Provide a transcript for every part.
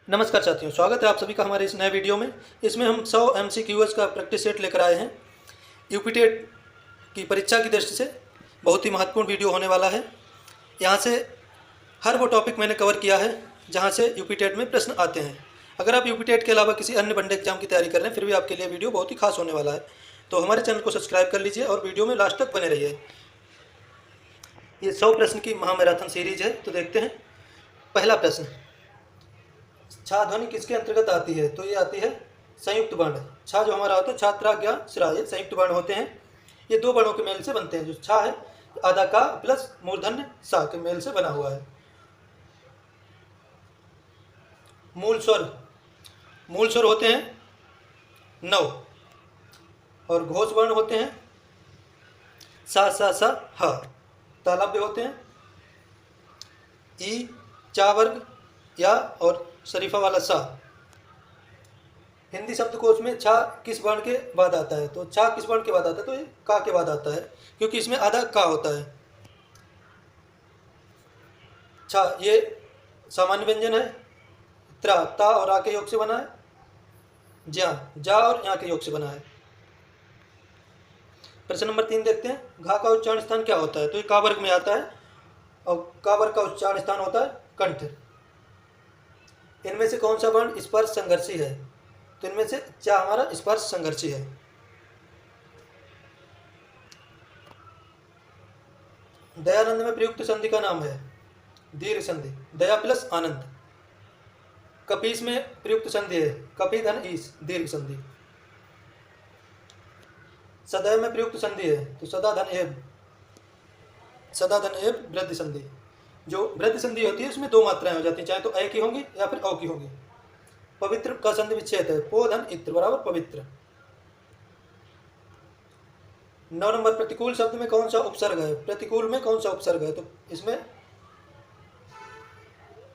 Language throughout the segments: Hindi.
नमस्कार साथियों, स्वागत है आप सभी का हमारे इस नए वीडियो में। इसमें हम 100 MCQs का प्रैक्टिस सेट लेकर आए हैं। यूपीटेट की परीक्षा की दृष्टि से बहुत ही महत्वपूर्ण वीडियो होने वाला है। यहाँ से हर वो टॉपिक मैंने कवर किया है जहाँ से यूपीटेट में प्रश्न आते हैं। अगर आप यूपीटेट के अलावा किसी अन्य वनडे एग्जाम की तैयारी कर रहे हैं, फिर भी आपके लिए वीडियो बहुत ही खास होने वाला है। तो हमारे चैनल को सब्सक्राइब कर लीजिए और वीडियो में लास्ट तक बने रहिए। ये 100 प्रश्न की महामैराथन सीरीज है। तो देखते हैं पहला प्रश्न, छा ध्वनि किसके अंतर्गत आती है? तो ये आती है संयुक्त वर्ण। छा जो हमारा होता है छात्रा ज्ञा श्रा, ये संयुक्त वर्ण होते हैं। ये दो वर्णों के मेल से बनते हैं। जो छा है आधा का प्लस मूर्धन्य सा के मेल से बना हुआ है। मूल स्वर होते हैं 9 और घोष वर्ण होते हैं सा सा सा हा। तालव्य होते हैं ई चा वर्ग या और शरीफा वाला सा। हिंदी शब्दकोश में छा किस वर्ण के बाद आता है? तो छा किस वर्ण के बाद आता है? तो ये का के बाद आता है, क्योंकि इसमें आधा का होता है। छा ये सामान्य व्यंजन है। त्रा ता और रा के योग से बना है। ज्या जा और यहाँ के योग से बना है। प्रश्न नंबर 3 देखते हैं, घा का उच्चारण स्थान क्या होता है? तो ये का वर्ग में आता है और का वर्ग का उच्चारण स्थान होता है कंठ। इनमें से कौन सा वर्ण स्पर्श संघर्षी है? तो इनमें से चा हमारा स्पर्श संघर्षी है। दयानंद में प्रयुक्त संधि का नाम है दीर्घ संधि, दया प्लस आनंद। कपीस में प्रयुक्त संधि है कपी धन ईस, दीर्घ संधि। सदैव में प्रयुक्त संधि है तो सदा धन एव वृद्धि संधि। जो वृद्धि संधि होती है उसमें दो मात्राएं हो जाती हैं, चाहे तो ए की होंगी या फिर औ की होंगी। पवित्र का संधि विच्छेद है पो धन इत्र बराबर पवित्र। 9 नंबर, प्रतिकूल शब्द में कौन सा उपसर्ग है? प्रतिकूल में कौन सा उपसर्ग है? तो इसमें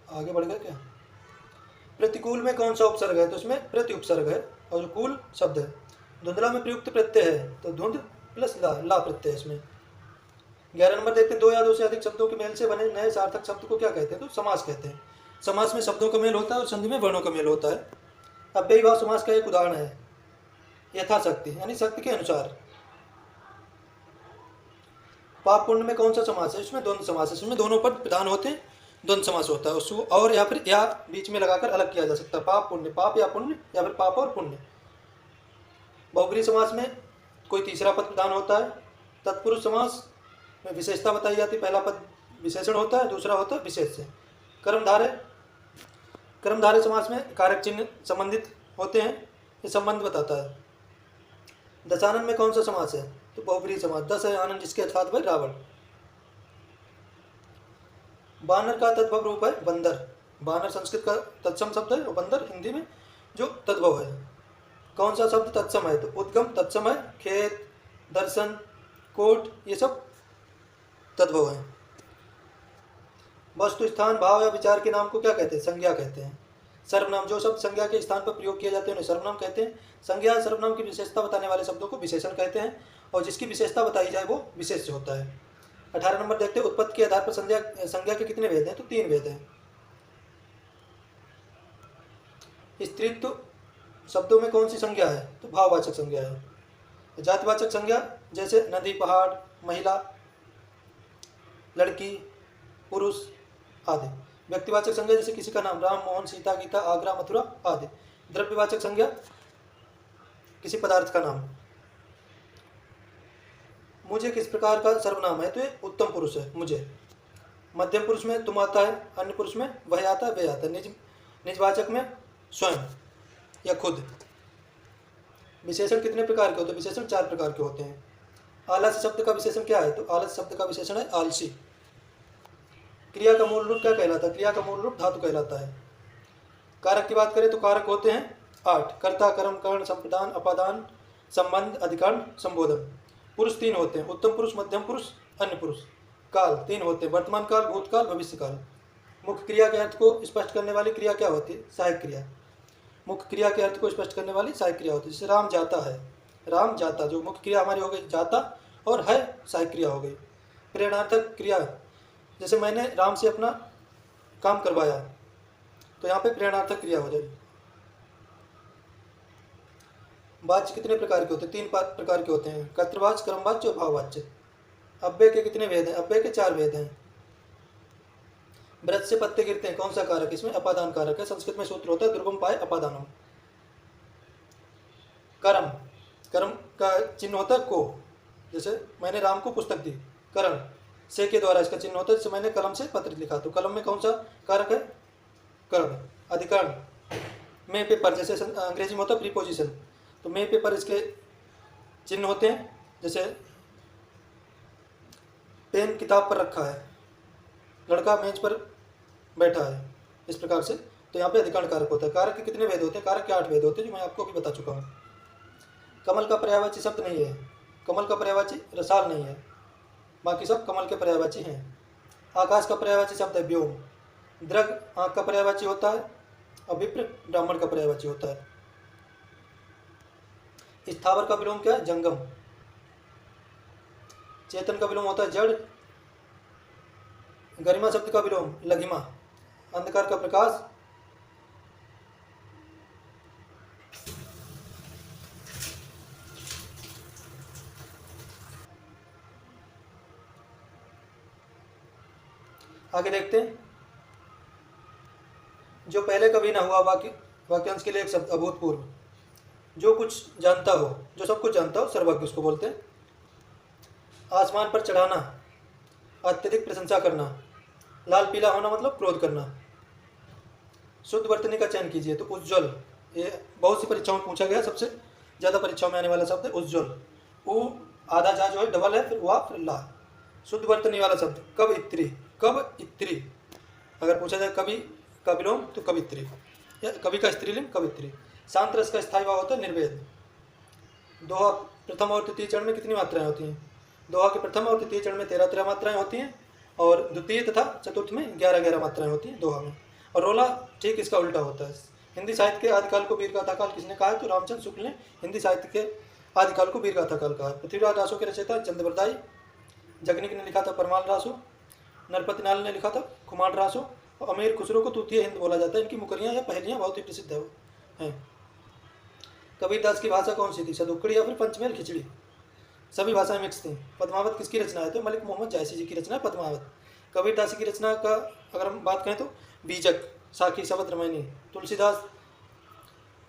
आगे बढ़ गया क्या? प्रतिकूल में कौन सा उपसर्ग है? तो इसमें प्रति उपसर्ग है और कूल शब्द है। धुंधला में प्रयुक्त प्रत्यय है तो धुंध प्लस ला प्रत्यय इसमें। 11 नंबर देखते हैं, दो या दो से अधिक शब्दों के मेल से बने नए सार्थक शब्द को क्या कहते हैं? तो समास कहते हैं। समास में शब्दों का मेल होता है और संधि में वर्णों का मेल होता है। अव्ययीभाव समास का एक उदाहरण है यथाशक्ति, यानी शक्ति के अनुसार। पाप पुण्य में कौन सा समास है? इसमें द्वंद्व समास है। इसमें दोनों पद प्रधान होते हैं, द्वंद्व समास होता है। उसको और या फिर या बीच में लगाकर अलग किया जा सकता है। पाप पुण्य, पाप या पुण्य या फिर पाप और पुण्य। बहुब्रीहि समास में कोई तीसरा पद प्रधान होता है। तत्पुरुष समास में विशेषता बताई जाती है, पहला पद विशेषण होता है, दूसरा होता है विशेष से। कर्मधारय समास में कारक चिन्ह संबंधित होते हैं, ये संबंध बताता है। दशानन में कौन सा समास है? तो बहुब्रीहि समास। 10 है आनंद जिसके अर्थात भाई रावण। बानर का तद्भव रूप है बंदर। बानर संस्कृत का तत्सम शब्द है और बंदर हिंदी में जो तद्भव है। कौन सा शब्द तत्सम है? तो उद्गम तत्सम है। खेत, दर्शन, कोट ये सब तद्भव है। वस्तु, स्थान, भाव या विचार के नाम को क्या कहते हैं? संज्ञा कहते हैं। सर्वनाम, जो शब्द संज्ञा के स्थान पर प्रयोग किए जाते हैं उन्हें सर्वनाम कहते हैं। संज्ञा या सर्वनाम की विशेषता बताने वाले शब्दों को विशेषण कहते हैं और जिसकी विशेषता बताई जाए वो विशेष्य होता है। 18 नंबर देखते हैं, उत्पत्ति के आधार पर संज्ञा के कितने भेद हैं? तो 3 भेद हैं। स्त्रीत्व शब्दों में कौन सी संज्ञा है? तो भाववाचक संज्ञा है। जातिवाचक संज्ञा जैसे नदी, पहाड़, महिला, लड़की, पुरुष आदि। व्यक्तिवाचक संज्ञा जैसे किसी का नाम, राम, मोहन, सीता, गीता, आगरा, मथुरा आदि। द्रव्यवाचक संज्ञा किसी पदार्थ का नाम। मुझे किस प्रकार का सर्वनाम है? तो ये उत्तम पुरुष है मुझे। मध्यम पुरुष में तुम आता है, अन्य पुरुष में वह आता है, वे आता है। निजवाचक में स्वयं या खुद। विशेषण कितने प्रकार के होते हैं? विशेषण 4 प्रकार के होते हैं। आलस्य शब्द का विशेषण क्या है? तो आलस्य शब्द का विशेषण है आलसी। क्रिया का मूल रूप क्या कहलाता है? क्रिया का मूल रूप धातु कहलाता है। कारक की बात करें तो कारक होते हैं 8, कर्ता, कर्म, कर्ण, संप्रदान, अपादान, संबंध, अधिकरण, संबोधन। पुरुष 3 होते हैं, उत्तम पुरुष, मध्यम पुरुष, अन्य पुरुष। काल 3 होते हैं, वर्तमान काल, भूतकाल, भविष्य काल। मुख्य क्रिया के अर्थ को स्पष्ट करने वाली क्रिया क्या होती है? सहायक क्रिया। मुख्य क्रिया के अर्थ को स्पष्ट करने वाली सहायक क्रिया होती है। जैसे राम जाता है, राम जाता, जो मुख्य क्रिया हमारी हो गई जाता और है सहायक क्रिया हो गई। प्रेरणार्थक क्रिया जैसे मैंने राम से अपना काम करवाया, तो यहाँ पे प्रेरणार्थक क्रिया हो जाएगी। वाच्य कितने प्रकार के होते हैं? 3 प्रकार के होते हैं, कर्तृवाच्य, क्रमवाच्य और भाववाच्य। अव्यय के कितने भेद हैं? अव्यय के 4 भेद हैं। वृक्ष से पत्ते गिरते हैं, कौन सा कारक? इसमें अपादान कारक है। संस्कृत में सूत्र होता है दुर्गम पाए अपादानम। कर्म, कर्म का चिन्ह होता है को, जैसे मैंने राम को पुस्तक दी, कर्म से के द्वारा इसका चिन्ह होता है। जैसे मैंने कलम से पत्र लिखा, तो कलम में कौन सा कारक है? कर्म। अधिकरण में पेपर, जैसे अंग्रेजी में होता है प्रीपोजिशन, तो में पेपर इसके चिन्ह होते हैं। जैसे पेन किताब पर रखा है, लड़का मेज पर बैठा है, इस प्रकार से। तो यहाँ पे अधिकरण कारक होता है। कारक के कितने भेद होते हैं? कारक के 8 भेद होते हैं, जो मैं आपको अभी बता चुका हूँ। कमल का पर्यायवाची शब्द नहीं है, कमल का पर्यायवाची रसाल नहीं है, बाकी सब कमल के पर्यायवाची हैं। आकाश का पर्यायवाची शब्द है व्योम। दृग आँख का पर्यायवाची होता है, और विप्र ब्राह्मण का पर्यायवाची होता है। स्थावर का विलोम क्या है? जंगम। चेतन का विलोम होता है जड़। गरिमा शब्द का विलोम लघिमा। अंधकार का प्रकाश। आगे देखते हैं, जो पहले कभी ना हुआ वाक्यांश के लिए एक शब्द अभूतपूर्व। जो कुछ जानता हो, जो सब कुछ जानता हो, सर्वज्ञ उसको बोलते हैं। आसमान पर चढ़ाना, अत्यधिक प्रशंसा करना। लाल पीला होना मतलब क्रोध करना। शुद्ध वर्तनी का चयन कीजिए, तो उज्ज्वल, ये बहुत सी परीक्षाओं में पूछा गया, सबसे ज़्यादा परीक्षाओं में आने वाला शब्द है उज्ज्वल। उ आधा जा जो है डबल है, फिर वाह फिर ला। शुद्ध वर्तनी वाला शब्द कब इत्री, कब इत्री। अगर पूछा जाए कवि का विलोम तो कवित्री, या कवि का स्त्रीलिंग कवित्री। शांत रस का स्थायी भाव होता है निर्वेद। दोहा प्रथम और तृतीय चरण में कितनी मात्राएं होती हैं? दोहा के प्रथम और तृतीय चरण में 13 मात्राएं होती हैं, और द्वितीय तथा चतुर्थ में 11 मात्राएं होती हैं दोहा में। और रोला ठीक इसका उल्टा होता है। हिंदी साहित्य के आदिकाल को वीरगाथा काल किसने कहा है? तो रामचंद्र शुक्ल ने हिंदी साहित्य के आदिकाल को वीरगाथा काल कहा है। पृथ्वीराज रासो के रचयिता चंद्रवरदाई। जगनिक ने लिखा था परमाल रासो। नरपति नाल ने लिखा था खुमार रासो। और अमीर खुसरो को तूतिया हिंद बोला जाता है। इनकी मुकरियाँ या पहेलियाँ बहुत ही प्रसिद्ध हैं। कबीरदास की भाषा कौन सी थी? सदुक्कड़ी या फिर पंचमेल खिचड़ी। सभी भाषाएं मिक्स थी। पद्मावत किसकी रचना है? तो मलिक मोहम्मद जायसी जी की रचना है पद्मावत। कबीरदास की रचना का अगर हम बात करें तो बीजक, साखी, शबद रामायणी। तुलसीदास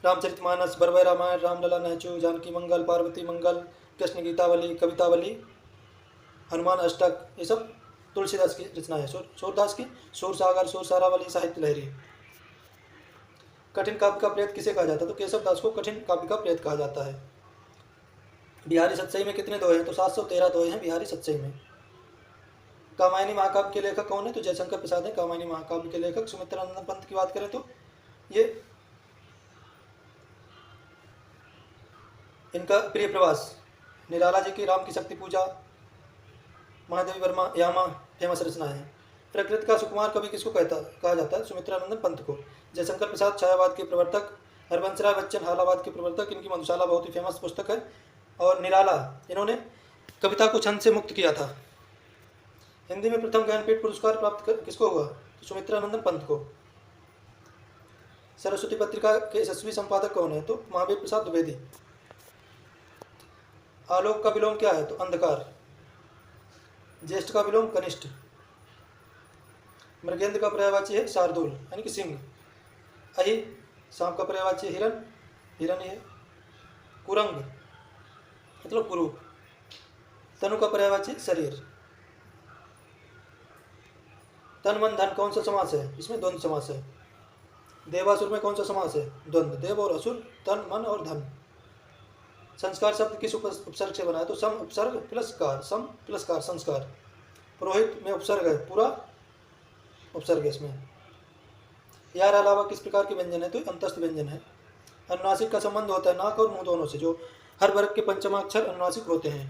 रामचरितमानस, बरवै रामायण, रामलला, नहचू, जानकी मंगल, पार्वती मंगल, कृष्ण गीतावली, कवितावली, हनुमान अष्टक, ये सब तुलसीदास की रचना है। सूरदास की सूरसागर, सूरसारावली, साहित्य लहरी। कठिन काव्य का प्रेत किसे कहा जाता है? तो केशव दास को कठिन काव्य का प्रेत कहा जाता है। बिहारी सतसई में कितने दोहे हैं? तो 713 दोहे हैं बिहारी सतसई में। कामायनी महाकाव्य के लेखक कौन है? तो जयशंकर प्रसाद है कामायनी महाकाव्य के लेखक। सुमित्रानंद पंत की बात करें तो ये इनका प्रिय प्रवास, निराला जी की राम की शक्ति पूजा, महादेवी वर्मा यामा फेमस रचना है। प्रकृति का सुकुमार कवि किसको कहा जाता है? सुमित्रानंदन पंत को। जयशंकर प्रसाद छायावाद के प्रवर्तक। हरवंश राय बच्चन हालावाद के प्रवर्तक। इनकी मधुशाला बहुत ही फेमस पुस्तक है। और निराला, इन्होंने कविता को छंद से मुक्त किया था। हिंदी में प्रथम ज्ञानपीठ पुरस्कार प्राप्त किसको हुआ? तो सुमित्रानंदन पंत को। सरस्वती पत्रिका के यशस्वी संपादक कौन है? तो महावीर प्रसाद द्विवेदी। आलोक का विलोम क्या है? तो अंधकार। ज्येष्ठ का विलोम कनिष्ठ। मृगेंद्र का पर्यायवाची है शार्दूल यानी कि सिंह। अहि सांप का पर्यायवाची है हिरण, हिरण है। कुरंग मतलब कुरूप। तनु का पर्यायवाची शरीर। तन मन धन कौन सा समास है? इसमें द्वंद्व समास है। देवासुर में कौन सा समास है? द्वंद्व। देव और असुर, तन मन और धन। संस्कार शब्द किस उपसर्ग से बना है? तो सम उपसर्ग प्लस कार, सम प्लस कार संस्कार। पुरोहित में उपसर्ग है, पूरा उपसर्ग है इसमें। यार अलावा किस प्रकार के व्यंजन है? तो अंतस्थ व्यंजन है। अनुनासिक का संबंध होता है नाक और मुंह दोनों से। जो हर वर्ग के पंचमाक्षर अनुनासिक होते हैं,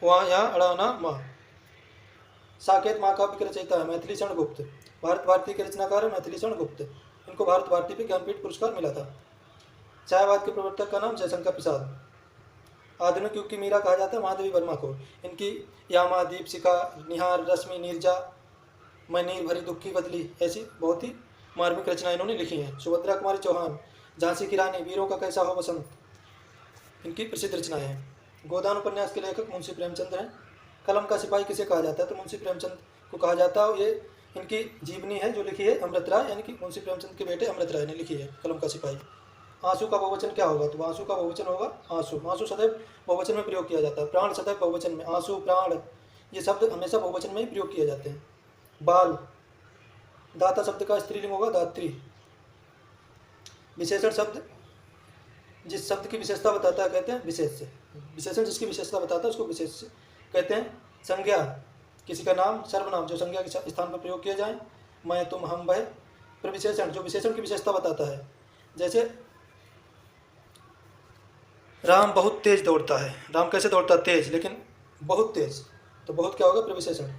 वहाँ यहाँ अड़ाना माँ। साकेत महाकाव्य के रचयिता है मैथिली शरण गुप्त। भारत भारती के रचनाकार है मैथिली शरण गुप्त। इनको भारत भारती पे ज्ञानपीठ पुरस्कार मिला था। छायावाद के प्रवर्तक का नाम जयशंकर प्रसाद। आधुनिक युग की मीरा कहा जाता है महादेवी वर्मा को। इनकी यामा, दीपशिखा, निहार, रश्मि, नीरजा, मैं नीर भरी दुखी बदली, ऐसी बहुत ही मार्मिक रचना इन्होंने लिखी हैं। सुभद्रा कुमारी चौहान, झांसी की रानी, वीरों का कैसा हो बसंत, इनकी प्रसिद्ध रचनाएं हैं। गोदान उपन्यास के लेखक मुंशी प्रेमचंद हैं। कलम का सिपाही किसे कहा जाता है, तो मुंशी प्रेमचंद को कहा जाता है। ये इनकी जीवनी है जो लिखी है अमृत राय, यानी कि मुंशी प्रेमचंद के बेटे अमृत राय ने लिखी है कलम का सिपाही। आंसू का बहुवचन क्या होगा, तो आंसू का बहुवचन होगा आंसू। आंसू सदैव बहुवचन में प्रयोग किया जाता है। प्राण सदैव बहुवचन में, आंसू, प्राण, ये शब्द हमेशा बहुवचन में ही प्रयोग किए जाते हैं। बाल, दाता शब्द का स्त्रीलिंग होगा दात्री। विशेषण शब्द जिस शब्द की विशेषता बताता है कहते हैं विशेष से। विशेषण जिसकी विशेषता बताता है उसको विशेष से कहते हैं। संज्ञा, किसी का नाम, सर्वनाम जो संज्ञा के स्थान पर प्रयोग किया जाए, मैं, तुम, हम, वह। प्रविशेषण जो विशेषण की विशेषता बताता है, जैसे राम बहुत तेज दौड़ता है। राम कैसे दौड़ता है, तेज, लेकिन बहुत तेज, तो बहुत क्या होगा, प्रविशेषण।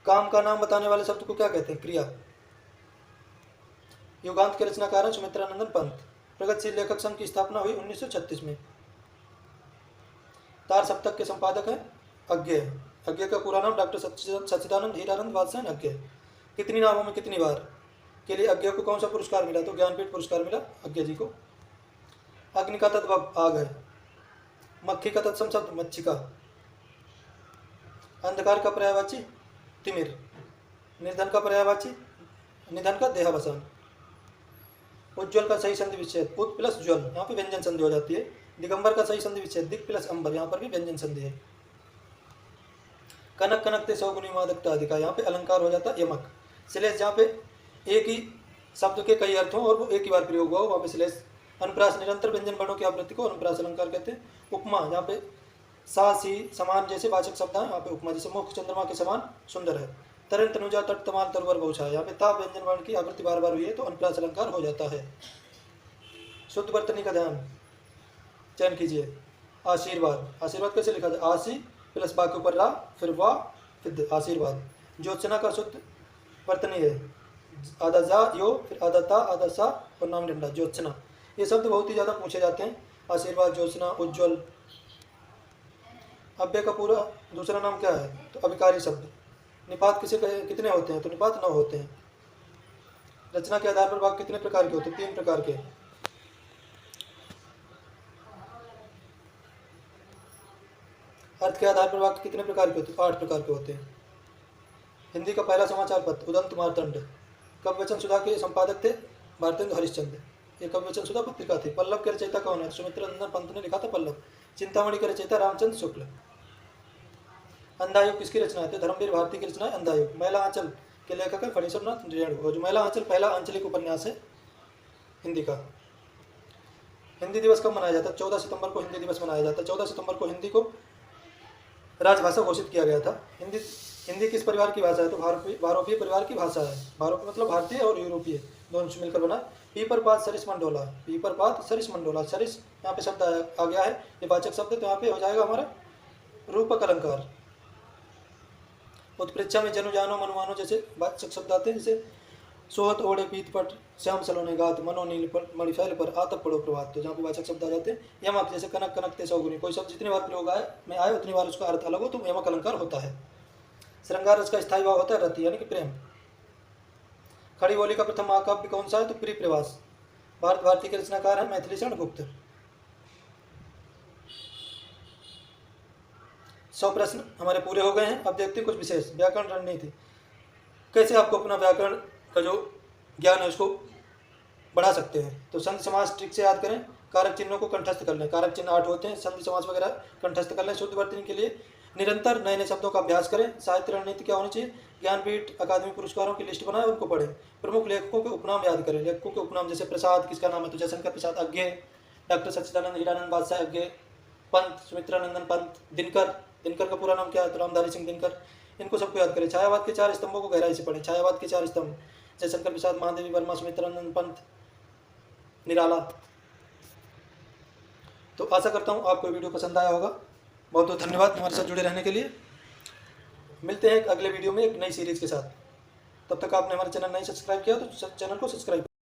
काम का नाम बताने वाले शब्द को क्या कहते हैं, क्रिया। युगांत के रचनाकार हैं सुमित्रानंदन पंत। प्रगतिशील लेखक संघ की स्थापना हुई 1936 में। तार सप्तक के संपादक हैं अज्ञेय। अज्ञेय का पूरा नाम डॉक्टर सच्चिदानंद हीरानंद बादशाह अज्ञेय। कितनी नावों में कितनी बार के लिए अज्ञेय को कौन सा पुरस्कार मिला, तो ज्ञानपीठ पुरस्कार मिला अज्ञेय जी को। अग्नि का तत्व आग है। मक्खी का तत्सम शब्द मच्छिका। अंधकार का पर्यायवाची तिमिर। निर्धन का पर्यायवाची निधन का देहावसान। उज्ज्वल का सही संधि विच्छेद उत प्लस ज्वल, यहाँ पे व्यंजन संधि हो जाती है। दिगंबर का सही संधि विच्छेद दिक प्लस अंबर, यहाँ पर भी व्यंजन संधि है। कनक कनकते सौगुनी मादकता अधिका, यहाँ पे अलंकार हो जाता है यमक। श्लेष जहाँ पे एक ही शब्द के कई अर्थ हों और वो एक ही बार प्रयोग हुआ हो, वहाँ पे श्लेष। अनुप्रास निरंतर व्यंजन वर्णों की आवृत्ति को अनुप्रास अलंकार कहते हैं। उपमा, जहाँ पे सा सी समान जैसे वाचक शब्द हैं, यहाँ पे उपमा, जैसे मुख चंद्रमा के समान सुंदर है। तरन तनुजा तट तमाल तरवर बहुछा, यहाँ पे ता व्यंजन वर्ण की आवृत्ति बार बार हुई है तो अनुप्रास अलंकार हो जाता है। शुद्ध वर्तनी का ध्यान चयन कीजिए। आशीर्वाद, आशीर्वाद कैसे लिखा जाए, आशी प्लस बा के ऊपर रा, फिर वाह, फिर आशीर्वाद। ज्योत्सना का शुद्ध वर्तनी है आधा जा यो, फिर आधा ता, आधा सा और नाम डंडा, ज्योत्सना। ये शब्द बहुत ही ज़्यादा पूछे जाते हैं। आशीर्वाद, ज्योत्सना, उज्ज्वल। अव्यय का पूरा दूसरा नाम क्या है, तो अभिकारी शब्द। निपात कितने होते हैं, तो निपात 9 होते हैं। रचना के आधार पर वाक्य कितने प्रकार के होते हैं, 3 प्रकार के। अर्थ के आधार पर वाक्य कितने प्रकार के होते हैं, 8 प्रकार के होते हैं। हिंदी का पहला समाचार पत्र उदंत मार्तंड। कवि वचन सुधा के संपादक थे भारतेंद्र हरिश्चंद्र। ये कवि वचन सुधा पत्रिका थी। पल्लव के रचयिता कौन है, सुमित्रानंदन पंत ने लिखा था पल्लव। चिंतामणि के रचयिता रामचंद्र शुक्ल। अंधायुग किसकी रचना है, धर्मवीर भारती की रचना है अंधायुग। महिला आंचल के लेखक है फणीश्वरनाथ रेणु। जो महिला आंचल पहला आंचलिक उपन्यास है हिंदी का। हिंदी दिवस कब मनाया जाता है, 14 सितंबर को हिंदी दिवस मनाया जाता है। 14 सितंबर को हिंदी को राजभाषा घोषित किया गया था। हिंदी किस परिवार की भाषा है, तो भारोपीय परिवार की भाषा है। भारोपीय मतलब भारतीय और यूरोपीय दोनों से मिलकर बना। पीपरपात सरिस मंडोला, पीपरपात सरिस मंडोला। सरिस यहाँ पे शब्द आ गया है, ये वाचक शब्द है, तो यहाँ पे हो जाएगा हमारा रूपक अलंकार। उत्प्रेक्षा में जनु जानो मनुमानो जैसे वाचक शब्द आते हैं, जैसे सोहत ओढ़े पीत पट श्याम सलोने गात मनो नील पर मणिफैल पर आतप पड़ो प्रभात, तो जहाँ पे वाचक शब्द आ जाते हैं। यमक जैसे कनक कनकते सौगुनी, कोई शब्द जितनी बार प्रयोग में आए उतनी बार उसका अर्थ अलग हो तो यमक अलंकार होता है। श्रृंगार रस का स्थायी भाव होता है रति, यानी कि प्रेम। खड़ी बोली का प्रथम महाकाव्य कौन सा है, तो प्रिय प्रवास। भारत भारती के रचनाकार है मैथिली शरण गुप्त। 100 प्रश्न हमारे पूरे हो गए हैं। अब देखते हैं कुछ विशेष व्याकरण रणनीति। कैसे आपको अपना व्याकरण का जो ज्ञान है उसको बढ़ा सकते हैं, तो संधि समास ट्रिक से याद करें। कारक चिन्हों को कंठस्थ कर लें, कारक चिन्ह 8 होते हैं, संधि समास वगैरह कंठस्थ कर लें। शुद्ध वर्तनी के लिए निरंतर नए नए शब्दों का अभ्यास करें। साहित्य रणनीति क्या होनी चाहिए, ज्ञानपीठ अकादमी पुरस्कारों की लिस्ट बनाएं, उनको पढ़ें। प्रमुख लेखकों के उपनाम याद करें। लेखकों के उपनाम जैसे प्रसाद किसका नाम है, तो जयशंकर प्रसाद अज्ञेय, डॉक्टर सच्चिदानंद हीरानंद बादशाह अज्ञेय, पंत सुमित्रानंदन पंत, दिनकर का पूरा नाम क्या है, तो रामधारी सिंह दिनकर। इनको सबको याद करें। छायावाद के 4 स्तंभों को गहराई से पढ़ें। छायावाद के 4 स्तंभ जयशंकर प्रसाद, महादेवी वर्मा, सुमित्रानंदन पंत, निराला। तो आशा करता हूँ आपको वीडियो पसंद आया होगा। बहुत बहुत धन्यवाद हमारे साथ जुड़े रहने के लिए। मिलते हैं एक अगले वीडियो में एक नई सीरीज के साथ। तब तक आपने हमारे चैनल नहीं सब्सक्राइब किया तो चैनल को सब्सक्राइब